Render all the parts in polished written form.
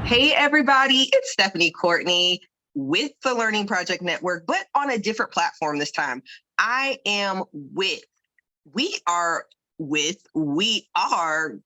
Hey, everybody, it's Stephanie Courtney with the Learning Project Network, but on a different platform this time. We are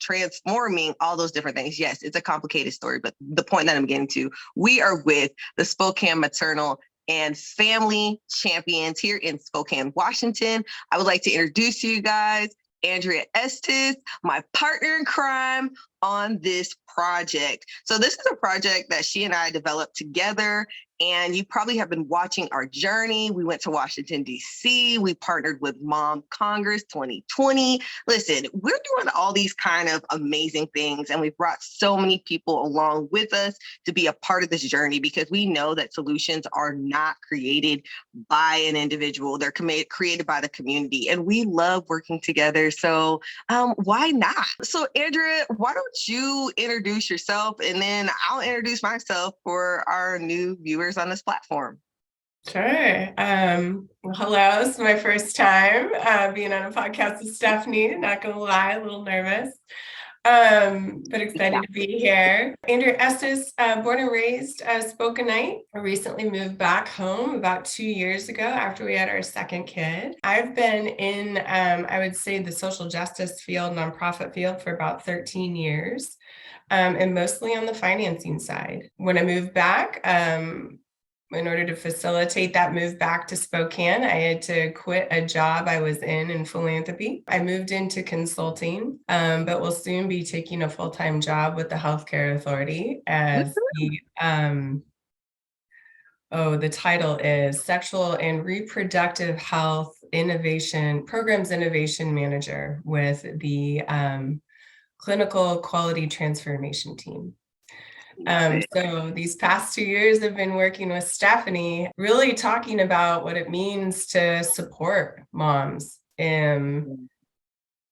transforming all those different things. Yes, it's a complicated story, but the point that I'm getting to, we are with the Spokane Maternal and Family Champions here in Spokane, Washington. I would like to introduce you guys, Andrea Estes, my partner in crime on this project. So this is a project that she and I developed together, and you probably have been watching our journey. We went to Washington, D.C. We partnered with Mom Congress 2020. Listen, we're doing all these kind of amazing things, and we've brought so many people along with us to be a part of this journey because we know that solutions are not created by an individual. They're created by the community, and we love working together. So why not? So Andrea, why don't you introduce yourself, and then I'll introduce myself for our new viewers on this platform. Sure. Well, hello. It's my first time being on a podcast with Stephanie. Not gonna lie, a little nervous, but excited to be here. Andrea Estes, born and raised Spokaneite. I recently moved back home about 2 years ago after we had our second kid. I've been in, I would say, the social justice field, nonprofit field for about 13 years, and mostly on the financing side. When I moved back, in order to facilitate that move back to Spokane, I had to quit a job I was in philanthropy. I moved into consulting, but will soon be taking a full-time job with the Healthcare Authority as the title is Sexual and Reproductive Health Programs Innovation Manager with the Clinical Quality Transformation Team. So these past 2 years I've been working with Stephanie, really talking about what it means to support moms in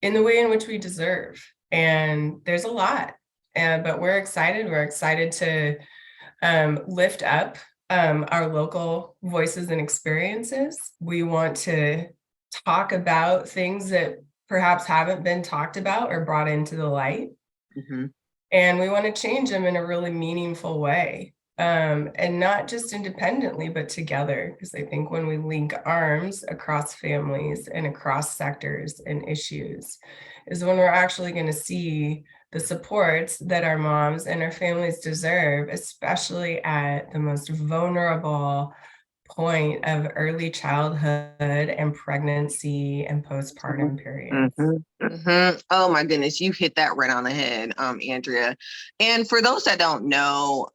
the way in which we deserve. And there's a lot, but we're excited. We're excited to lift up our local voices and experiences. We want to talk about things that perhaps haven't been talked about or brought into the light. Mm-hmm. And we want to change them in a really meaningful way, and not just independently, but together. Because I think when we link arms across families and across sectors and issues is when we're actually going to see the supports that our moms and our families deserve, especially at the most vulnerable point of early childhood and pregnancy and postpartum periods. Mm-hmm. Mm-hmm. Oh my goodness, you hit that right on the head, Andrea. And for those that don't know,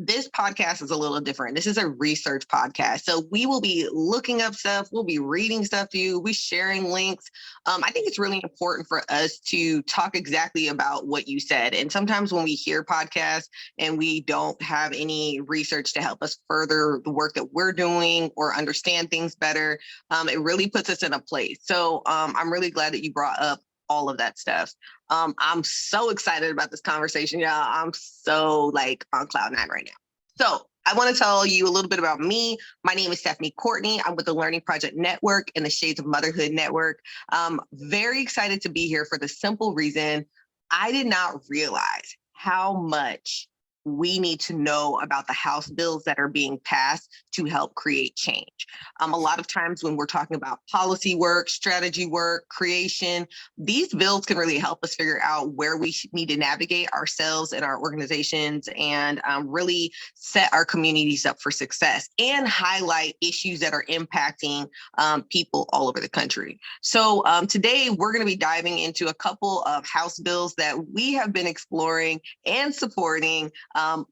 this podcast is a little different. This is a research podcast. So we will be looking up stuff. We'll be reading stuff to you. We're sharing links. I think it's really important for us to talk exactly about what you said. And sometimes when we hear podcasts and we don't have any research to help us further the work that we're doing or understand things better, it really puts us in a place. So I'm really glad that you brought up all of that stuff. I'm so excited about this conversation, y'all. I'm so on cloud nine right now. So I want to tell you a little bit about me. My name is Stephanie Courtney. I'm with the Learning Project Network and the Shades of Motherhood Network. Very excited to be here for the simple reason I did not realize how much we need to know about the House bills that are being passed to help create change. A lot of times when we're talking about policy work, strategy work, creation, these bills can really help us figure out where we need to navigate ourselves and our organizations and really set our communities up for success and highlight issues that are impacting people all over the country. So today we're going to be diving into a couple of House bills that we have been exploring and supporting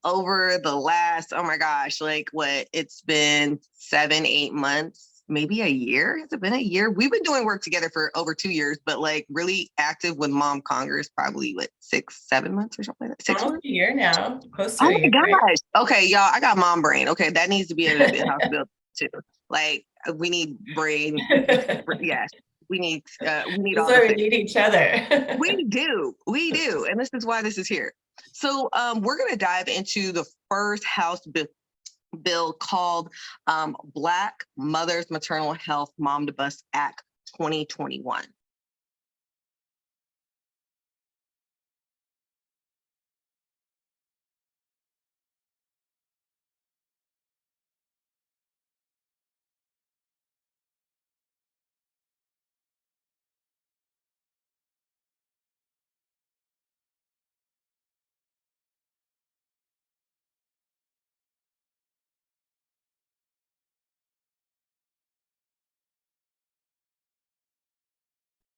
over the last, it's been 7-8 months, maybe a year. Has it been a year? We've been doing work together for over 2 years, but really active with Mom Congress, probably 6-7 months or something like that. 6 months? A year now, close to a year. Oh my gosh. Right? Okay, y'all, I got mom brain. Okay, that needs to be in a House bill too. We need brain. Yes. We need all we need each other. We do, and this is why this is here. So we're going to dive into the first House bill called Black Mothers Maternal Health Mom-to-Bus Act 2021.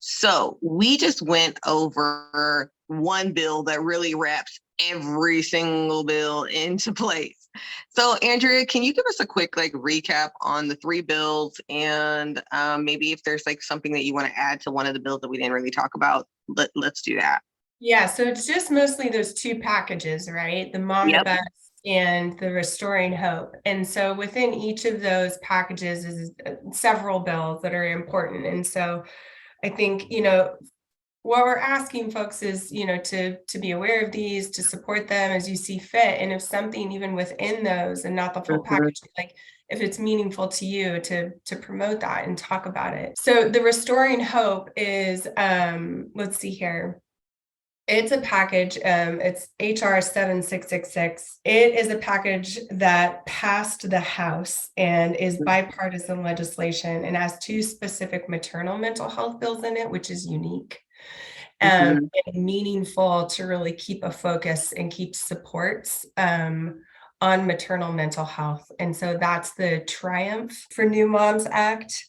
So we just went over one bill that really wraps every single bill into place. So Andrea, can you give us a quick recap on the three bills, and maybe if there's something that you want to add to one of the bills that we didn't really talk about, let's do that. Yeah, so it's just mostly those two packages, right? The Mom to Yep. Best and the Restoring Hope. And so within each of those packages is several bills that are important. And so I think, what we're asking folks is, to be aware of these, to support them as you see fit. And if something even within those and not the full Mhm. package, if it's meaningful to you to promote that and talk about it. So the Restoring Hope is, let's see here. It's a package, it's HR 7666. It is a package that passed the House and is bipartisan legislation and has two specific maternal mental health bills in it, which is unique and Mhm. meaningful to really keep a focus and keep supports on maternal mental health. And so that's the Triumph for New Moms Act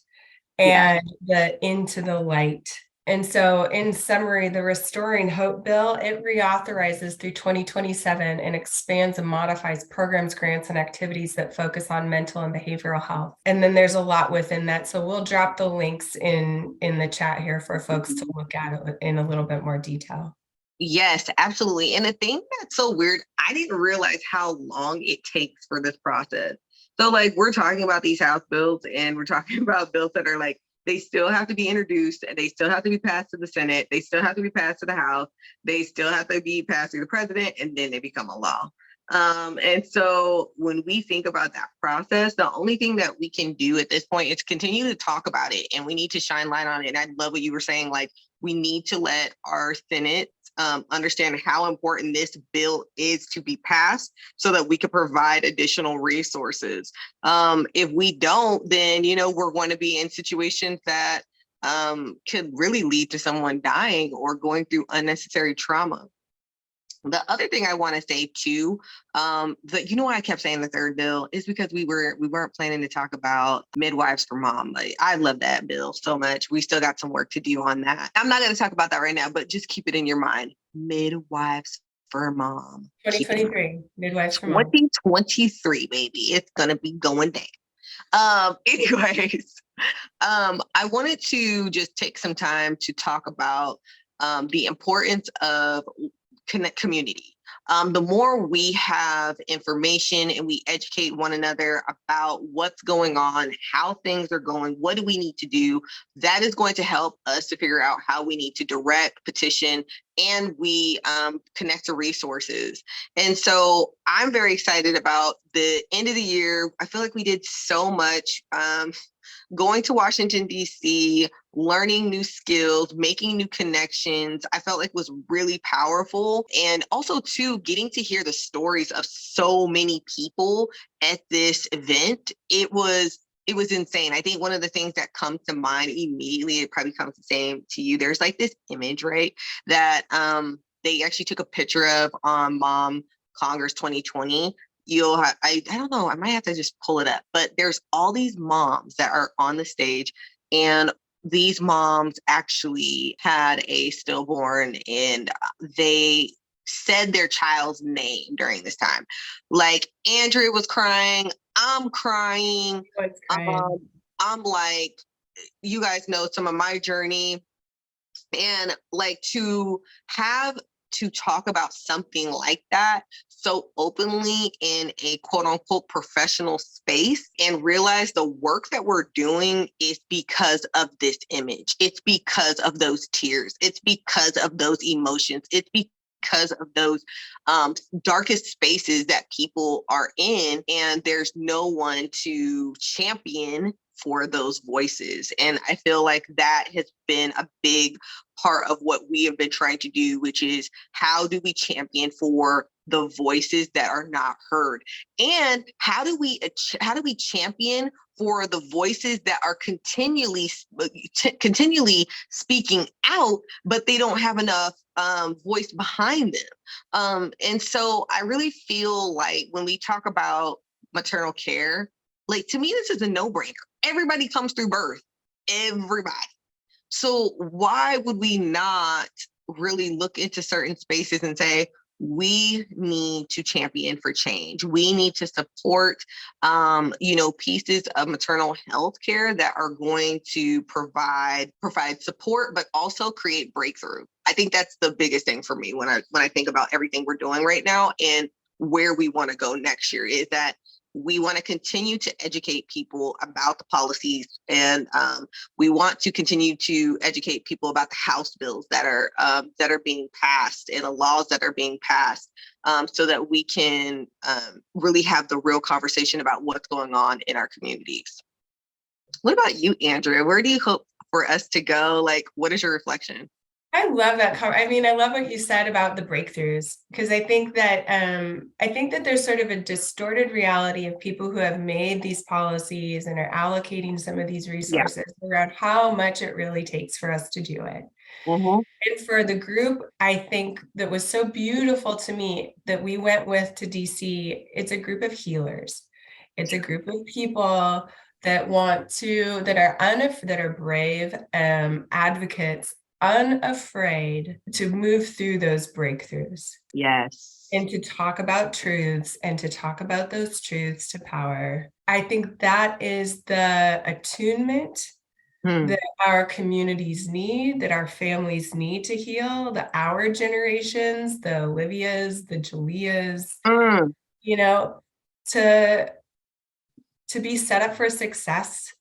Yeah. and the Into the Light. And so in summary, the Restoring Hope bill, it reauthorizes through 2027 and expands and modifies programs, grants, and activities that focus on mental and behavioral health. And then there's a lot within that. So we'll drop the links in the chat here for folks to look at it in a little bit more detail. Yes, absolutely. And the thing that's so weird, I didn't realize how long it takes for this process. So, we're talking about these House bills, and we're talking about bills that are they still have to be introduced, and they still have to be passed to the Senate, they still have to be passed to the House, they still have to be passed through the president, and then they become a law. And so when we think about that process, the only thing that we can do at this point is continue to talk about it, and we need to shine light on it. And I love what you were saying, we need to let our Senate understand how important this bill is to be passed so that we can provide additional resources. If we don't, then, we're going to be in situations that could really lead to someone dying or going through unnecessary trauma. The other thing I want to say too, that why I kept saying the third bill is because we weren't planning to talk about midwives for mom. I love that bill so much. We still got some work to do on that. I'm not going to talk about that right now, but just keep it in your mind. Midwives for mom. 2023, Midwives for Mom. 2023, baby. It's gonna be going down. Anyways, I wanted to just take some time to talk about the importance of community. The more we have information and we educate one another about what's going on, how things are going, what do we need to do, that is going to help us to figure out how we need to direct, petition, and we connect to resources. And so I'm very excited about the end of the year. I feel like we did so much. Going to Washington, D.C., learning new skills, making new connections, I felt like was really powerful. And also, too, getting to hear the stories of so many people at this event, it was insane. I think one of the things that comes to mind immediately, it probably comes the same to you. There's this image, right, that they actually took a picture of on Mom Congress 2020. I don't know, I might have to just pull it up, but there's all these moms that are on the stage, and these moms actually had a stillborn, and they said their child's name during this time. Andrea was crying, I'm crying. I'm you guys know some of my journey, and to have to talk about something like that so openly in a quote unquote professional space and realize the work that we're doing is because of this image. It's because of those tears. It's because of those emotions. It's because of those darkest spaces that people are in, and there's no one to champion for those voices. And I feel like that has been a big part of what we have been trying to do, which is how do we champion for the voices that are not heard, and how do we champion for the voices that are continually speaking out, but they don't have enough voice behind them. And so I really feel like when we talk about maternal care, to me, this is a no-brainer. Everybody comes through birth. Everybody. So why would we not really look into certain spaces and say, we need to champion for change. We need to support, pieces of maternal health care that are going to provide support, but also create breakthrough. I think that's the biggest thing for me when I think about everything we're doing right now and where we want to go next year, is that we want to continue to educate people about the policies, and we want to continue to educate people about the House bills that are being passed and the laws that are being passed, so that we can really have the real conversation about what's going on in our communities. What about you, Andrea? Where do you hope for us to go? Like, what is your reflection? I love that. I love what you said about the breakthroughs, because I think that there's sort of a distorted reality of people who have made these policies and are allocating some of these resources around how much it really takes for us to do it. Mm-hmm. And for the group, I think that was so beautiful to me that we went with to DC, it's a group of healers. It's a group of people that that are brave advocates, unafraid to move through those breakthroughs. Yes. And to talk about truths and to talk about those truths to power. I think that is the attunement that our communities need, that our families need to heal, that our generations, the Olivias, the Julias, to be set up for success.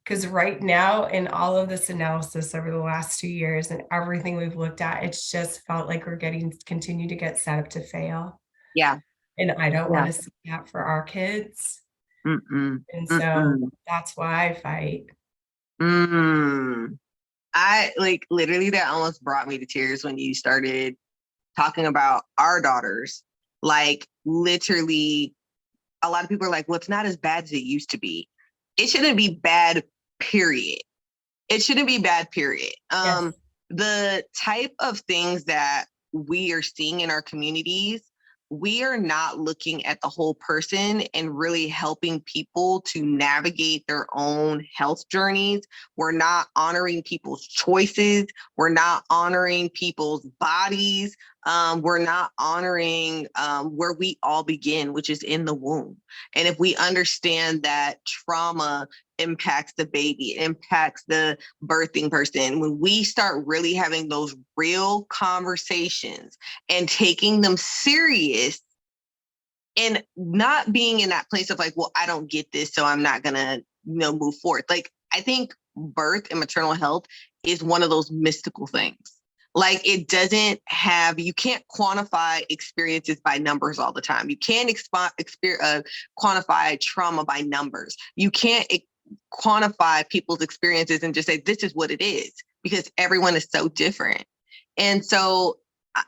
Because right now, in all of this analysis over the last 2 years and everything we've looked at, it's just felt like we're continue to get set up to fail. Yeah. And I don't want to see that for our kids. Mm-mm. And so that's why I fight. I literally, that almost brought me to tears when you started talking about our daughters. Like, literally, a lot of people are like, well, it's not as bad as it used to be. It shouldn't be bad, period. It shouldn't be bad, period. Yes. The type of things that we are seeing in our communities, we are not looking at the whole person and really helping people to navigate their own health journeys. We're not honoring people's choices. We're not honoring people's bodies. We're not honoring where we all begin, which is in the womb. And if we understand that trauma impacts the baby, it impacts the birthing person, when we start really having those real conversations and taking them serious and not being in that place of like, well, I don't get this, so I'm not gonna, move forward. Like, I think birth and maternal health is one of those mystical things. Like, it doesn't have, you can't quantify experiences by numbers all the time. You can't quantify trauma by numbers. You can't quantify people's experiences and just say, this is what it is, because everyone is so different. And so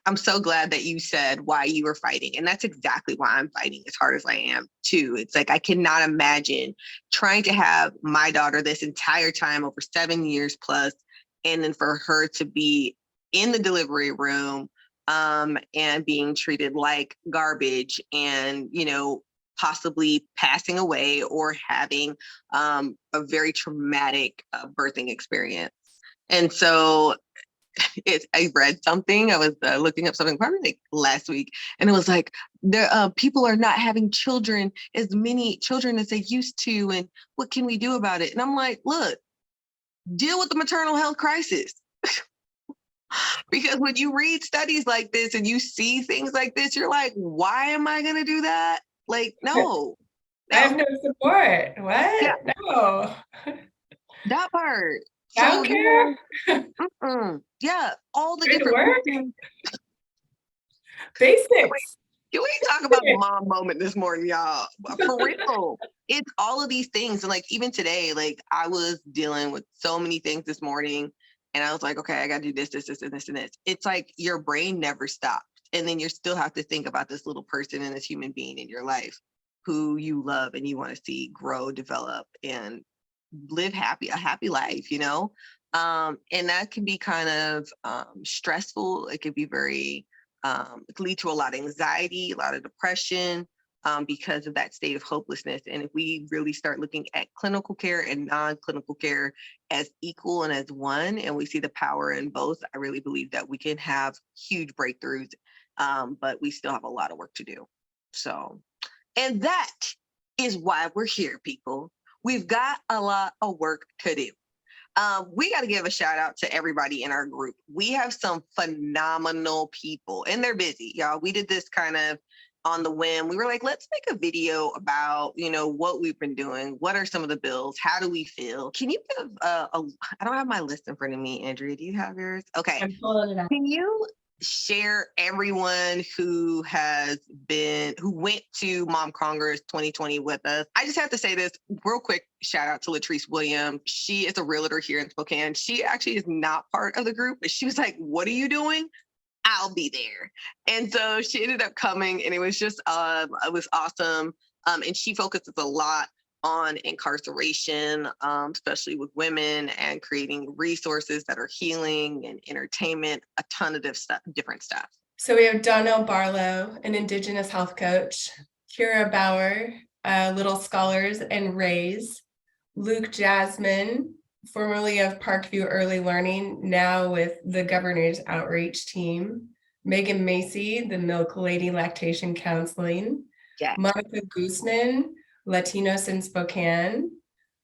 I'm so glad that you said why you were fighting. And that's exactly why I'm fighting as hard as I am too. It's like, I cannot imagine trying to have my daughter this entire time, over 7 years plus, and then for her to be in the delivery room and being treated like garbage and, possibly passing away or having a very traumatic birthing experience. And so I read something, I was looking up something probably like last week, and it was like, people are not having as many children as they used to, and what can we do about it? And I'm like, look, deal with the maternal health crisis. Because when you read studies like this and you see things like this, you're like, why am I going to do that? Like, no. I have no support. What? Yeah. No. That part. Child care? Yeah, all the Good different work. pieces. Basics. Can we talk about the mom moment this morning, y'all? For real. It's all of these things. And like, even today, like, I was dealing with so many things this morning, and I was like, okay, I got to do this, this, this, and this, and this. It's like your brain never stopped. And then you still have to think about this little person and this human being in your life who you love and you want to see grow, develop, and live a happy life, and that can be kind of stressful. It could be very, it can lead to a lot of anxiety, a lot of depression. because of that state of hopelessness. And if we really start looking at clinical care and non-clinical care as equal and as one, and we see the power in both, I really believe that we can have huge breakthroughs, but we still have a lot of work to do. So, and that is why we're here, people. We've got a lot of work to do. We got to give a shout out to everybody in our group. We have some phenomenal people and they're busy, y'all. We did this kind of on the whim. We were like, let's make a video about, what we've been doing. What are some of the bills? How do we feel? Can you give I don't have my list in front of me, Andrea. Do you have yours? Okay. I'm pulling it up. Can you share everyone who went to Mom Congress 2020 with us? I just have to say this real quick. Shout out to Latrice Williams. She is a realtor here in Spokane. She actually is not part of the group, but she was like, what are you doing? I'll be there. And so she ended up coming, and it was just, it was awesome. And she focuses a lot on incarceration, especially with women, and creating resources that are healing and entertainment, a ton of different stuff. So we have Donnell Barlow, an Indigenous health coach, Kira Bauer, Little Scholars and Rays, Luke Jasmine, formerly of Parkview Early Learning, now with the Governor's Outreach Team, Megan Macy, the Milk Lady Lactation Counseling, Yeah. Monica Guzman, Latinos in Spokane,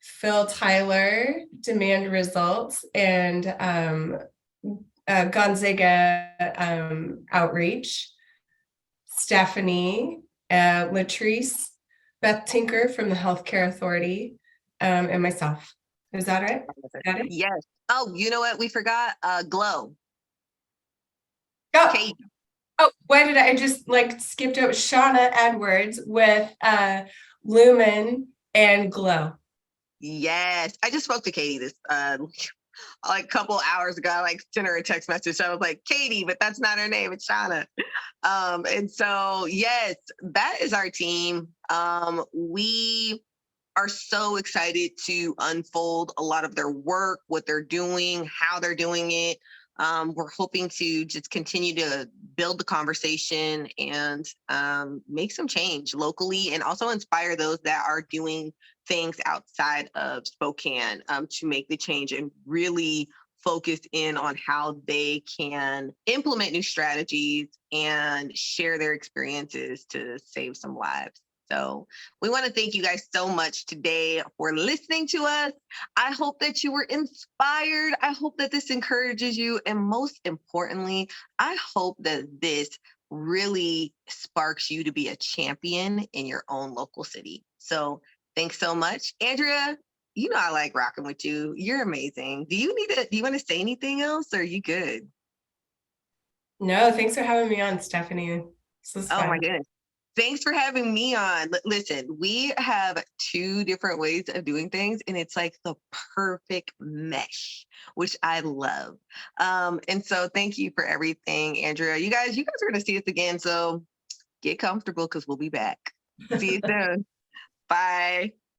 Phil Tyler, Demand Results, and Gonzaga Outreach, Stephanie, Latrice, Beth Tinker from the Healthcare Authority, and myself. Is that right? Got it? Yes. Oh, you know what? We forgot Glow. Oh, Kate. why did I just skipped out Shauna Edwards with Lumen and Glow? Yes. I just spoke to Katie this a couple hours ago. I sent her a text message. I was like, Katie, but that's not her name. It's Shauna. And so, yes, that is our team. We are so excited to unfold a lot of their work, what they're doing, how they're doing it. We're hoping to just continue to build the conversation and make some change locally, and also inspire those that are doing things outside of Spokane to make the change and really focus in on how they can implement new strategies and share their experiences to save some lives. So we want to thank you guys so much today for listening to us. I hope that you were inspired. I hope that this encourages you. And most importantly, I hope that this really sparks you to be a champion in your own local city. So thanks so much. Andrea, I like rocking with you. You're amazing. Do you want to say anything else, or are you good? No, thanks for having me on, Stephanie. This was fun. Oh my goodness. Thanks for having me on. Listen, we have two different ways of doing things, and it's like the perfect mesh, which I love. And so thank you for everything, Andrea. You guys are going to see us again. So get comfortable, because we'll be back. See you soon. Bye.